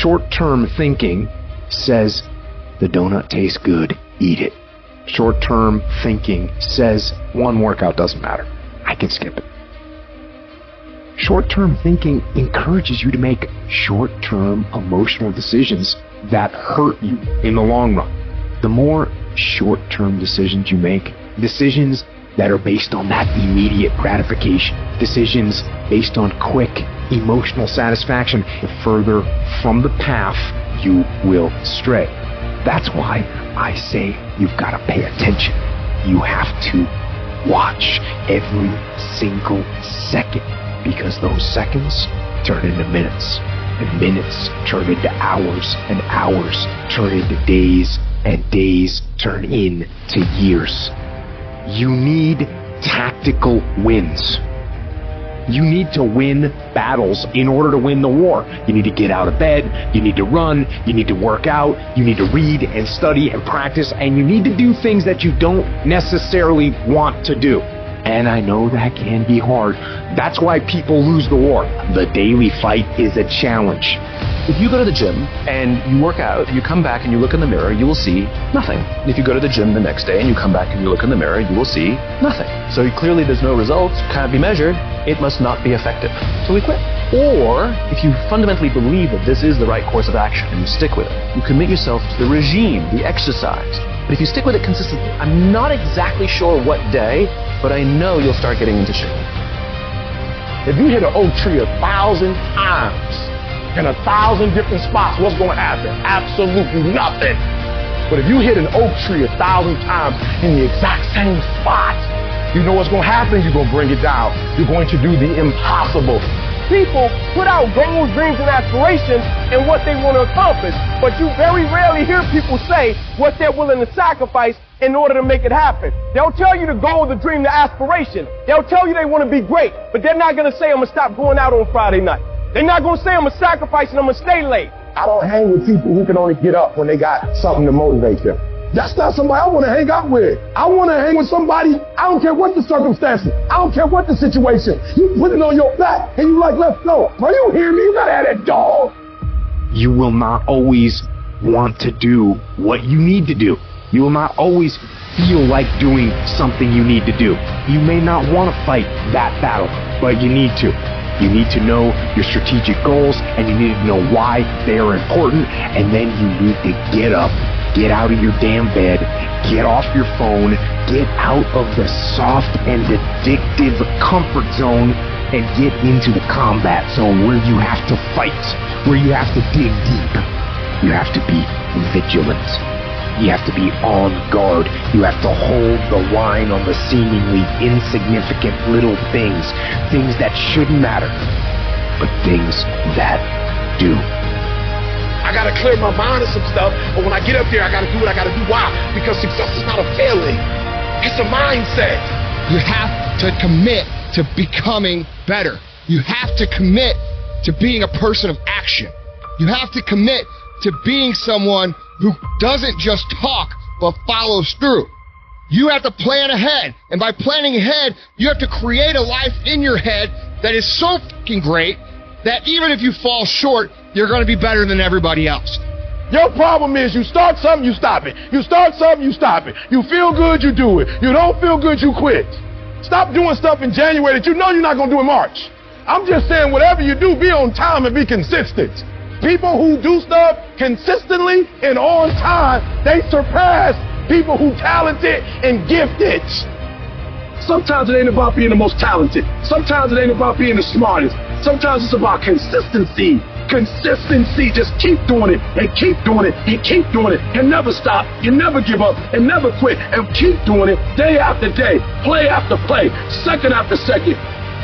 Short-term thinking says, the donut tastes good, eat it. Short-term thinking says, one workout doesn't matter, I can skip it. Short-term thinking encourages you to make short-term emotional decisions that hurt you in the long run. The more short-term decisions you make, decisions that are based on that immediate gratification, decisions based on quick emotional satisfaction, the further from the path you will stray. That's why I say you've got to pay attention. You have to watch every single second, because those seconds turn into minutes, and minutes turn into hours, and hours turn into days, and days turn into years. You need tactical wins. You need to win battles in order to win the war. You need to get out of bed, you need to run, you need to work out, you need to read and study and practice, and you need to do things that you don't necessarily want to do. And I know that can be hard. That's why people lose the war. The daily fight is a challenge. If you go to the gym and you work out, you come back and you look in the mirror, you will see nothing. If you go to the gym the next day and you come back and you look in the mirror, you will see nothing. So clearly there's no results, can't be measured, it must not be effective. So we quit. Or if you fundamentally believe that this is the right course of action and you stick with it, you commit yourself to the regime, the exercise. But if you stick with it consistently, I'm not exactly sure what day, but I know you'll start getting into shape. If you hit an oak tree 1,000 times in 1,000 different spots, what's going to happen? Absolutely nothing. But if you hit an oak tree 1,000 times in the exact same spot, you know what's going to happen? You're going to bring it down. You're going to do the impossible. People put out goals, dreams, and aspirations and what they want to accomplish, but you very rarely hear people say what they're willing to sacrifice in order to make it happen. They'll tell you the goal, the dream, the aspiration. They'll tell you they want to be great, but they're not going to say, I'm going to stop going out on Friday night. They're not going to say, I'm going to sacrifice and I'm going to stay late. I don't hang with people who can only get up when they got something to motivate them. That's not somebody I want to hang out with. I want to hang with somebody, I don't care what the circumstances, I don't care what the situation. You put it on your back and you like, let's go. Bro, you hear me? You gotta have that dog. You will not always want to do what you need to do. You will not always feel like doing something you need to do. You may not want to fight that battle, but you need to. You need to know your strategic goals, and you need to know why they are important, and then you need to get up, get out of your damn bed, get off your phone, get out of the soft and addictive comfort zone, and get into the combat zone where you have to fight, where you have to dig deep. You have to be vigilant. You have to be on guard. You have to hold the line on the seemingly insignificant little things. Things that shouldn't matter, but things that do. I gotta clear my mind of some stuff, but when I get up there, I gotta do what I gotta do. Why? Because success is not a feeling. It's a mindset. You have to commit to becoming better. You have to commit to being a person of action. You have to commit to being someone who doesn't just talk, but follows through. You have to plan ahead. And by planning ahead, you have to create a life in your head that is so fucking great that even if you fall short, you're going to be better than everybody else. Your problem is you start something, you stop it. You start something, you stop it. You feel good, you do it. You don't feel good, you quit. Stop doing stuff in January that you know you're not going to do in March. I'm just saying, whatever you do, be on time and be consistent. People who do stuff consistently and on time, they surpass people who talented and gifted. Sometimes it ain't about being the most talented. Sometimes it ain't about being the smartest. Sometimes it's about consistency. Consistency. Just keep doing it and keep doing it and keep doing it and never stop and never give up and never quit and keep doing it day after day, play after play, second after second.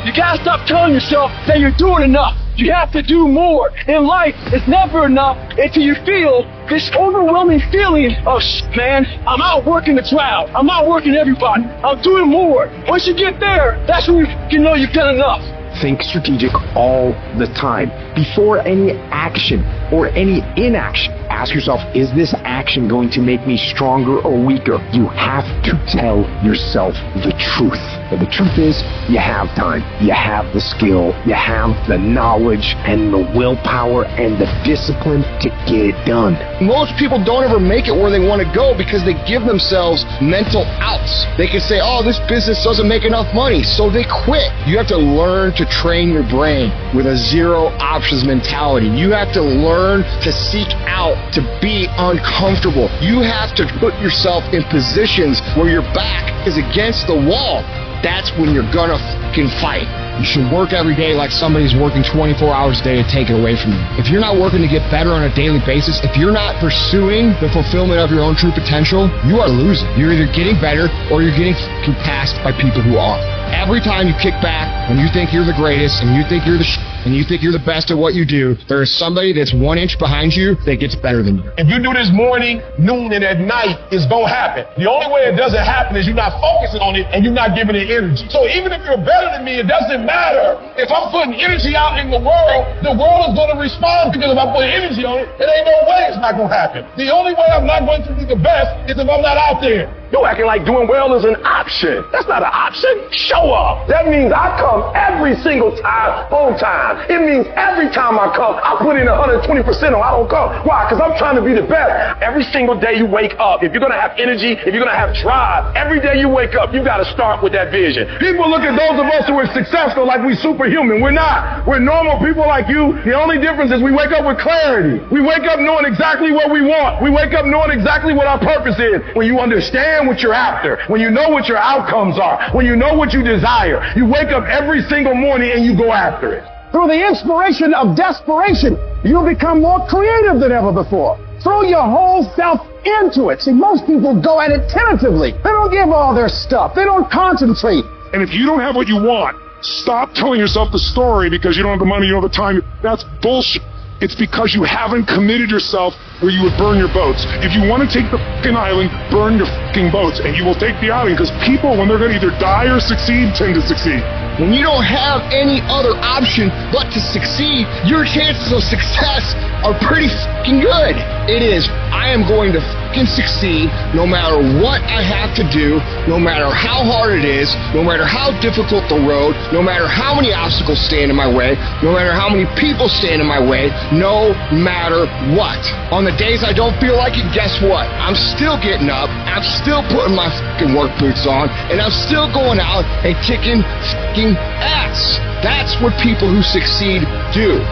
You gotta stop telling yourself that you're doing enough. You have to do more. In life, it's never enough until you feel this overwhelming feeling of, man, I'm outworking the crowd. I'm outworking everybody. I'm doing more. Once you get there, that's when you know you've done enough. Think strategic all the time. Before any action or any inaction, Ask yourself, is this action going to make me stronger or weaker? You have to tell yourself the truth. And the truth is, you have time, you have the skill, you have the knowledge and the willpower and the discipline to get it done. Most people don't ever make it where they want to go because they give themselves mental outs. They can say, oh, this business doesn't make enough money, so they quit. You have to learn to train your brain with a zero options mentality. You have to learn to seek out to be uncomfortable. You have to put yourself in positions where your back is against the wall. That's when you're gonna fucking fight. You should work every day like somebody's working 24 hours a day to take it away from you. If you're not working to get better on a daily basis, if you're not pursuing the fulfillment of your own true potential, you are losing. You're either getting better or you're getting fucking passed by people who are. Every time you kick back and you think you're the greatest and you think you're the and you think you're the best at what you do, there is somebody that's 1 inch behind you that gets better than you. If you do this morning, noon, and at night, it's going to happen. The only way it doesn't happen is you're not focusing on it and you're not giving it energy. So even if you're better than me, it doesn't matter. If I'm putting energy out in the world is going to respond, because if I put energy on it, it ain't no way it's not going to happen. The only way I'm not going to be the best is if I'm not out there. You're acting like doing well is an option. That's not an option. Show up. That means I come every single time on time. It means every time I come, I put in 120% or I don't come. Why? Because I'm trying to be the best. Every single day you wake up, if you're going to have energy, if you're going to have drive, every day you wake up, you got to start with that vision. People look at those of us who are successful like we superhuman. We're not. We're normal people like you. The only difference is we wake up with clarity. We wake up knowing exactly what we want. We wake up knowing exactly what our purpose is. When you understand what you're after, when you know what your outcomes are, when you know what you desire, you wake up every single morning and you go after it. Through the inspiration of desperation, you'll become more creative than ever before. Throw your whole self into it. See, most people go at it tentatively. They don't give all their stuff. They don't concentrate. And if you don't have what you want, stop telling yourself the story because you don't have the money, you don't have the time. That's bullshit. It's because you haven't committed yourself where you would burn your boats. If you want to take the fucking island, burn your fucking boats, and you will take the island, because people, when they're going to either die or succeed, tend to succeed. When you don't have any other option but to succeed, your chances of success are pretty fucking good. It is, I am going to fucking succeed no matter what I have to do, no matter how hard it is, no matter how difficult the road, no matter how many obstacles stand in my way, no matter how many people stand in my way, no matter what. On the days I don't feel like it, guess what? I'm still getting up, I'm still putting my fucking work boots on, and I'm still going out and kicking fucking ass. That's what people who succeed do.